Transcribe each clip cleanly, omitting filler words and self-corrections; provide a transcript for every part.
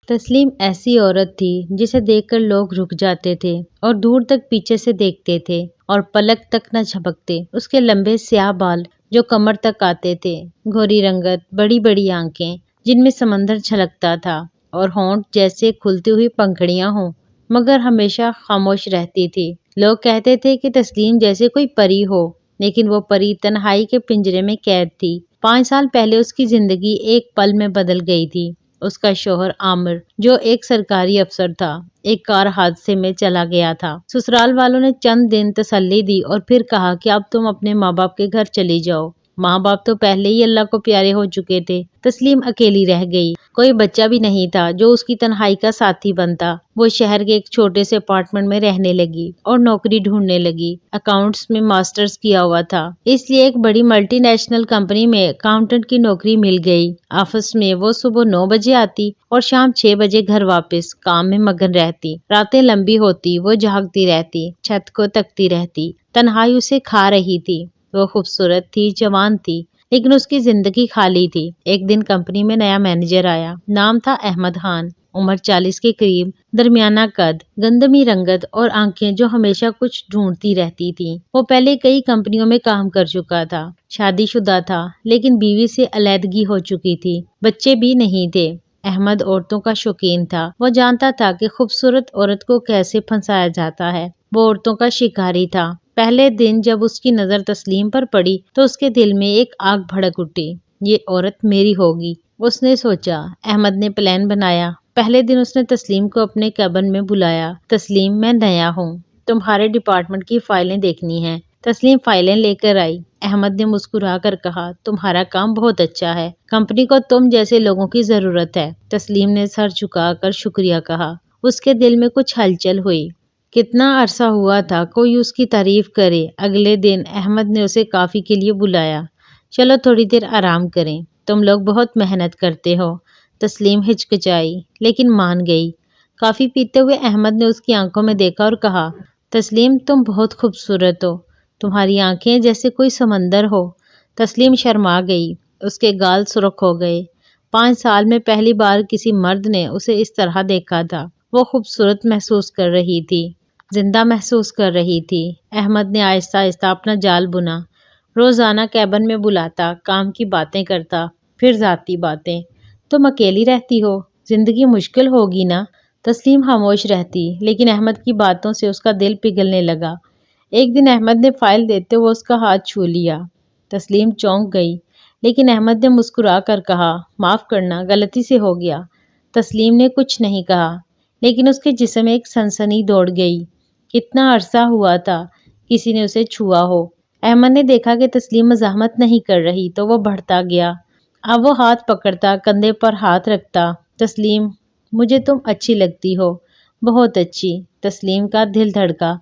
تسلیم ایسی عورت تھی جسے دیکھ کر لوگ رک جاتے تھے اور دور تک پیچھے سے دیکھتے تھے اور پلک تک نہ جھپکتے۔ اس کے لمبے سیاہ بال جو کمر تک آتے تھے، گہری رنگت، بڑی بڑی آنکھیں جن میں سمندر چھلکتا تھا اور ہونٹ جیسے کھلتی ہوئی پنکھڑیاں ہوں، مگر ہمیشہ خاموش رہتی تھی۔ لوگ کہتے تھے کہ تسلیم جیسے کوئی پری ہو، لیکن وہ پری تنہائی کے پنجرے میں قید تھی۔ 5 سال پہلے اس کی زندگی ایک پل میں بدل گئی تھی۔ اس کا شوہر عامر، جو ایک سرکاری افسر تھا، ایک کار حادثے میں چلا گیا تھا۔ سسرال والوں نے چند دن تسلی دی اور پھر کہا کہ اب تم اپنے ماں باپ کے گھر چلی جاؤ۔ ماں باپ تو پہلے ہی اللہ کو پیارے ہو چکے تھے۔ تسلیم اکیلی رہ گئی۔ کوئی بچہ بھی نہیں تھا جو اس کی تنہائی کا ساتھی بنتا۔ وہ شہر کے ایک چھوٹے سے اپارٹمنٹ میں رہنے لگی اور نوکری ڈھونڈنے لگی۔ اکاؤنٹس میں ماسٹرز کیا ہوا تھا، اس لیے ایک بڑی ملٹی نیشنل کمپنی میں اکاؤنٹنٹ کی نوکری مل گئی۔ آفس میں وہ صبح 9 بجے آتی اور شام 6 بجے گھر واپس کام میں مگن رہتی۔ راتیں لمبی ہوتی، وہ جاگتی رہتی، چھت کو تکتی رہتی۔ تنہائی اسے کھا رہی تھی۔ وہ خوبصورت تھی، جوان تھی، لیکن اس کی زندگی خالی تھی۔ ایک دن کمپنی میں نیا مینیجر آیا۔ نام تھا احمد خان۔ عمر 40 کے قریب، درمیانہ قد، گندمی رنگت اور آنکھیں جو ہمیشہ کچھ ڈھونڈتی رہتی تھیں۔ وہ پہلے کئی کمپنیوں میں کام کر چکا تھا، شادی شدہ تھا، لیکن بیوی سے علیحدگی ہو چکی تھی، بچے بھی نہیں تھے۔ احمد عورتوں کا شوقین تھا۔ وہ جانتا تھا کہ خوبصورت عورت کو کیسے پھنسایا جاتا ہے۔ وہ عورتوں کا شکاری تھا۔ پہلے دن جب اس کی نظر تسلیم پر پڑی تو اس کے دل میں ایک آگ بھڑک اٹھی۔ یہ عورت میری ہوگی، اس نے سوچا۔ احمد نے پلان بنایا۔ پہلے دن اس نے تسلیم کو اپنے کیبن میں بلایا۔ تسلیم، میں نیا ہوں، تمہارے ڈپارٹمنٹ کی فائلیں دیکھنی ہیں۔ تسلیم فائلیں لے کر آئی۔ احمد نے مسکرا کر کہا، تمہارا کام بہت اچھا ہے، کمپنی کو تم جیسے لوگوں کی ضرورت ہے۔ تسلیم نے سر جھکا کر شکریہ کہا۔ اس کے دل میں کچھ ہلچل ہوئی۔ کتنا عرصہ ہوا تھا کوئی اس کی تعریف کرے۔ اگلے دن احمد نے اسے کافی کے لیے بلایا۔ چلو تھوڑی دیر آرام کریں، تم لوگ بہت محنت کرتے ہو۔ تسلیم ہچکچائی، لیکن مان گئی۔ کافی پیتے ہوئے احمد نے اس کی آنکھوں میں دیکھا اور کہا، تسلیم تم بہت خوبصورت ہو، تمہاری آنکھیں جیسے کوئی سمندر ہو۔ تسلیم شرما گئی، اس کے گال سرخ ہو گئے۔ 5 سال میں پہلی بار کسی مرد نے اسے اس طرح دیکھا تھا۔ وہ خوبصورت محسوس کر رہی تھی، زندہ محسوس کر رہی تھی۔ احمد نے آہستہ آہستہ اپنا جال بنا۔ روزانہ کیبن میں بلاتا، کام کی باتیں کرتا، پھر ذاتی باتیں۔ تم اکیلی رہتی ہو، زندگی مشکل ہوگی نا؟ تسلیم خاموش رہتی، لیکن احمد کی باتوں سے اس کا دل پگھلنے لگا۔ ایک دن احمد نے فائل دیتے ہوئے اس کا ہاتھ چھو لیا۔ تسلیم چونک گئی، لیکن احمد نے مسکرا کر کہا، معاف کرنا، غلطی سے ہو گیا۔ تسلیم نے کچھ نہیں کہا، لیکن اس کے جسم میں ایک سنسنی دوڑ گئی۔ کتنا عرصہ ہوا تھا کسی نے اسے چھوا ہو۔ احمد نے دیکھا کہ تسلیم مزاحمت نہیں کر رہی تو وہ بڑھتا گیا۔ اب وہ ہاتھ پکڑتا، کندھے پر ہاتھ رکھتا۔ تسلیم، مجھے تم اچھی لگتی ہو، بہت اچھی۔ تسلیم کا دل دھڑکا۔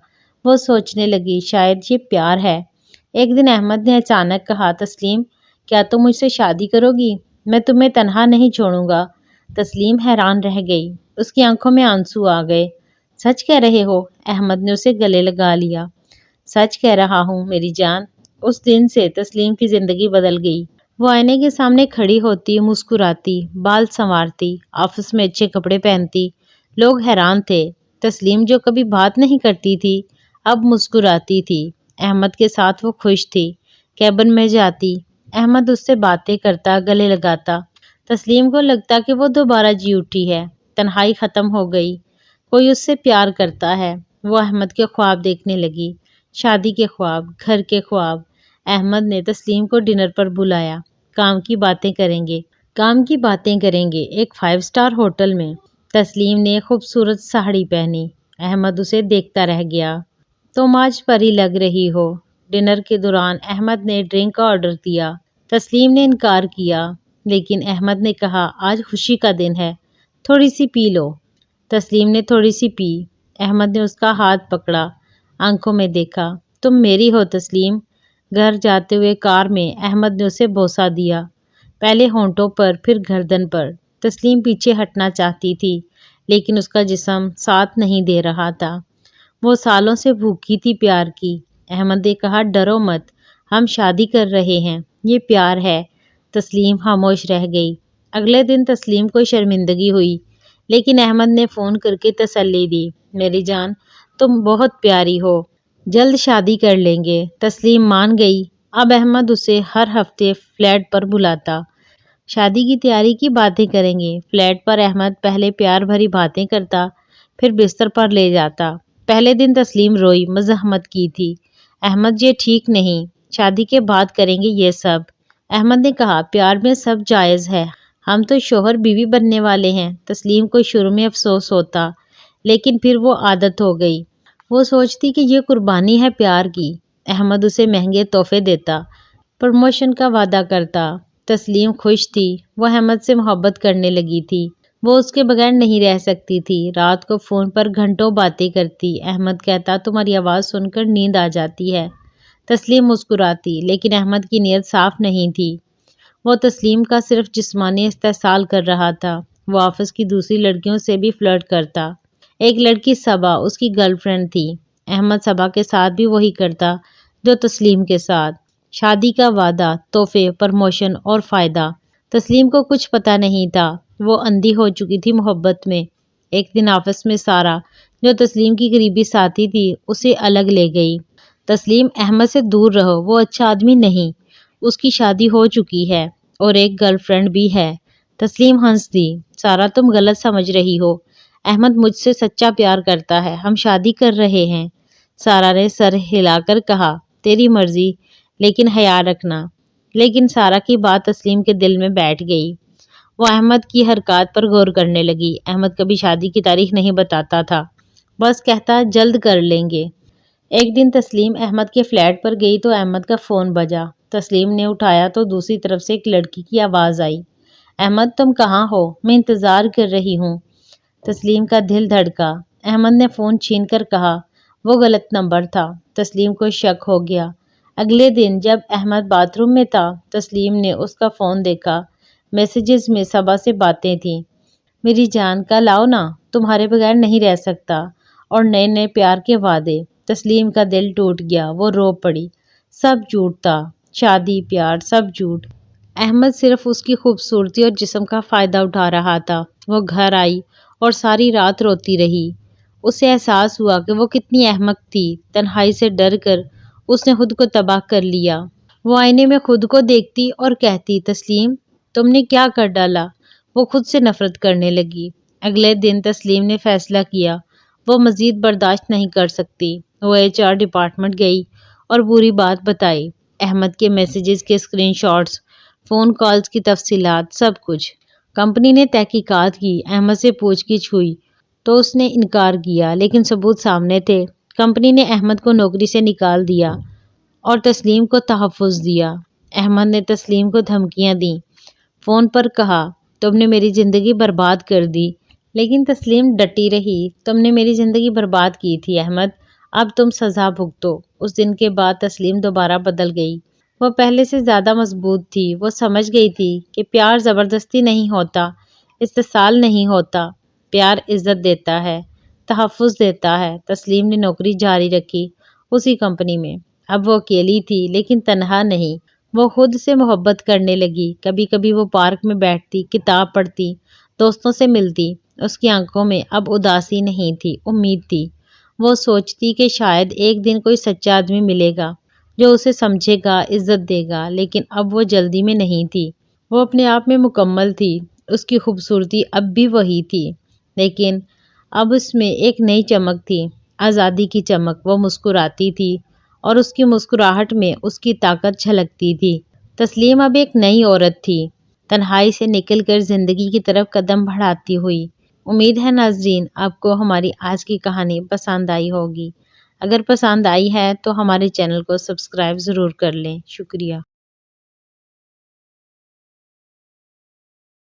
وہ سوچنے لگی، شاید یہ پیار ہے۔ ایک دن احمد نے اچانک کہا، تسلیم، کیا تم مجھ سے شادی کرو گی؟ میں تمہیں تنہا نہیں چھوڑوں گا۔ تسلیم حیران رہ گئی، اس کی آنکھوں میں آنسو آ گئے۔ سچ کہہ رہے ہو؟ احمد نے اسے گلے لگا لیا۔ سچ کہہ رہا ہوں میری جان۔ اس دن سے تسلیم کی زندگی بدل گئی۔ وہ آئینے کے سامنے کھڑی ہوتی، مسکراتی، بال سنوارتی، آفس میں اچھے کپڑے پہنتی۔ لوگ حیران تھے۔ تسلیم جو کبھی بات نہیں کرتی تھی، اب مسکراتی تھی۔ احمد کے ساتھ وہ خوش تھی۔ کیبن میں جاتی، احمد اس سے باتیں کرتا، گلے لگاتا۔ تسلیم کو لگتا کہ وہ دوبارہ جی اٹھی ہے، تنہائی ختم ہو گئی، کوئی اس سے پیار کرتا ہے۔ وہ احمد کے خواب دیکھنے لگی، شادی کے خواب، گھر کے خواب۔ احمد نے تسلیم کو ڈنر پر بلایا۔ کام کی باتیں کریں گے، کام کی باتیں کریں گے، ایک 5 اسٹار ہوٹل میں۔ تسلیم نے خوبصورت ساڑی پہنی۔ احمد اسے دیکھتا رہ گیا۔ تم آج پری لگ رہی ہو۔ ڈنر کے دوران احمد نے ڈرنک کا آرڈر دیا۔ تسلیم نے انکار کیا، لیکن احمد نے کہا، آج خوشی کا دن ہے، تھوڑی سی پی لو۔ تسلیم نے تھوڑی سی پی۔ احمد نے اس کا ہاتھ پکڑا، آنکھوں میں دیکھا۔ تم میری ہو تسلیم۔ گھر جاتے ہوئے کار میں احمد نے اسے بوسہ دیا، پہلے ہونٹوں پر، پھر گردن پر۔ تسلیم پیچھے ہٹنا چاہتی تھی، لیکن اس کا جسم ساتھ نہیں دے رہا تھا۔ وہ سالوں سے بھوکی تھی پیار کی۔ احمد نے کہا، ڈرو مت، ہم شادی کر رہے ہیں، یہ پیار ہے۔ تسلیم خاموش رہ گئی۔ اگلے دن تسلیم کو شرمندگی ہوئی، لیکن احمد نے فون کر کے تسلی دی، میری جان تم بہت پیاری ہو، جلد شادی کر لیں گے۔ تسلیم مان گئی۔ اب احمد اسے ہر ہفتے فلیٹ پر بلاتا، شادی کی تیاری کی باتیں کریں گے۔ فلیٹ پر احمد پہلے پیار بھری باتیں کرتا، پھر بستر پر لے جاتا۔ پہلے دن تسلیم روئی، مزاحمت کی تھی، احمد یہ ٹھیک نہیں، شادی کے بعد کریں گے یہ سب۔ احمد نے کہا پیار میں سب جائز ہے، ہم تو شوہر بیوی بننے والے ہیں۔ تسلیم کو شروع میں افسوس ہوتا، لیکن پھر وہ عادت ہو گئی۔ وہ سوچتی کہ یہ قربانی ہے پیار کی۔ احمد اسے مہنگے تحفے دیتا، پروموشن کا وعدہ کرتا۔ تسلیم خوش تھی، وہ احمد سے محبت کرنے لگی تھی، وہ اس کے بغیر نہیں رہ سکتی تھی۔ رات کو فون پر گھنٹوں باتیں کرتی، احمد کہتا تمہاری آواز سن کر نیند آ جاتی ہے۔ تسلیم مسکراتی، لیکن احمد کی نیت صاف نہیں تھی، وہ تسلیم کا صرف جسمانی استحصال کر رہا تھا۔ وہ آفس کی دوسری لڑکیوں سے بھی فلرٹ کرتا۔ ایک لڑکی صبا اس کی گرل فرینڈ تھی، احمد صبا کے ساتھ بھی وہی کرتا جو تسلیم کے ساتھ۔ شادی کا وعدہ، تحفے، پروموشن اور فائدہ۔ تسلیم کو کچھ پتا نہیں تھا، وہ اندھی ہو چکی تھی محبت میں۔ ایک دن آفس میں سارا، جو تسلیم کی قریبی ساتھی تھی، اسے الگ لے گئی۔ تسلیم احمد سے دور رہو، وہ اچھا آدمی نہیں، اس کی شادی ہو چکی ہے اور ایک گرل فرینڈ بھی ہے۔ تسلیم ہنس دی، سارا تم غلط سمجھ رہی ہو، احمد مجھ سے سچا پیار کرتا ہے، ہم شادی کر رہے ہیں۔ سارا نے سر ہلا کر کہا تیری مرضی، لیکن حیا رکھنا۔ لیکن سارا کی بات تسلیم کے دل میں بیٹھ گئی، وہ احمد کی حرکات پر غور کرنے لگی۔ احمد کبھی شادی کی تاریخ نہیں بتاتا تھا، بس کہتا جلد کر لیں گے۔ ایک دن تسلیم احمد کے فلیٹ پر گئی تو احمد کا فون بجا۔ تسلیم نے اٹھایا تو دوسری طرف سے ایک لڑکی کی آواز آئی، احمد تم کہاں ہو، میں انتظار کر رہی ہوں۔ تسلیم کا دل دھڑکا، احمد نے فون چھین کر کہا وہ غلط نمبر تھا۔ تسلیم کو شک ہو گیا۔ اگلے دن جب احمد باتھ روم میں تھا، تسلیم نے اس کا فون دیکھا، میسیجز میں صبا سے باتیں تھیں، میری جان کل آؤ نا، تمہارے بغیر نہیں رہ سکتا، اور نئے نئے پیار کے وعدے۔ تسلیم کا دل ٹوٹ گیا، وہ رو پڑی، سب جھوٹ تھا، شادی، پیار، سب جھوٹ۔ احمد صرف اس کی خوبصورتی اور جسم کا فائدہ اٹھا رہا تھا۔ وہ گھر آئی اور ساری رات روتی رہی۔ اسے احساس ہوا کہ وہ کتنی احمق تھی، تنہائی سے ڈر کر اس نے خود کو تباہ کر لیا۔ وہ آئینے میں خود کو دیکھتی اور کہتی تسلیم تم نے کیا کر ڈالا۔ وہ خود سے نفرت کرنے لگی۔ اگلے دن تسلیم نے فیصلہ کیا، وہ مزید برداشت نہیں کر سکتی۔ وہ HR ڈپارٹمنٹ گئی اور پوری بات بتائی، احمد کے میسیجز کے اسکرین شاٹس، فون کالز کی تفصیلات، سب کچھ۔ کمپنی نے تحقیقات کی، احمد سے پوچھ گچھ ہوئی تو اس نے انکار کیا، لیکن ثبوت سامنے تھے۔ کمپنی نے احمد کو نوکری سے نکال دیا اور تسلیم کو تحفظ دیا۔ احمد نے تسلیم کو دھمکیاں دیں، فون پر کہا تم نے میری زندگی برباد کر دی، لیکن تسلیم ڈٹی رہی، تم نے میری زندگی برباد کی تھی احمد، اب تم سزا بھگتو۔ اس دن کے بعد تسلیم دوبارہ بدل گئی، وہ پہلے سے زیادہ مضبوط تھی۔ وہ سمجھ گئی تھی کہ پیار زبردستی نہیں ہوتا، استحصال نہیں ہوتا، پیار عزت دیتا ہے، تحفظ دیتا ہے۔ تسلیم نے نوکری جاری رکھی اسی کمپنی میں۔ اب وہ اکیلی تھی، لیکن تنہا نہیں، وہ خود سے محبت کرنے لگی۔ کبھی کبھی وہ پارک میں بیٹھتی، کتاب پڑھتی، دوستوں سے ملتی۔ اس کی آنکھوں میں اب اداسی نہیں تھی، امید تھی۔ وہ سوچتی کہ شاید ایک دن کوئی سچا آدمی ملے گا جو اسے سمجھے گا، عزت دے گا، لیکن اب وہ جلدی میں نہیں تھی۔ وہ اپنے آپ میں مکمل تھی، اس کی خوبصورتی اب بھی وہی تھی، لیکن اب اس میں ایک نئی چمک تھی، آزادی کی چمک۔ وہ مسکراتی تھی اور اس کی مسکراہٹ میں اس کی طاقت جھلکتی تھی۔ تسلیم اب ایک نئی عورت تھی، تنہائی سے نکل کر زندگی کی طرف قدم بڑھاتی ہوئی۔ امید ہے ناظرین آپ کو ہماری آج کی کہانی پسند آئی ہوگی۔ اگر پسند آئی ہے تو ہمارے چینل کو سبسکرائب ضرور کر لیں۔ شکریہ۔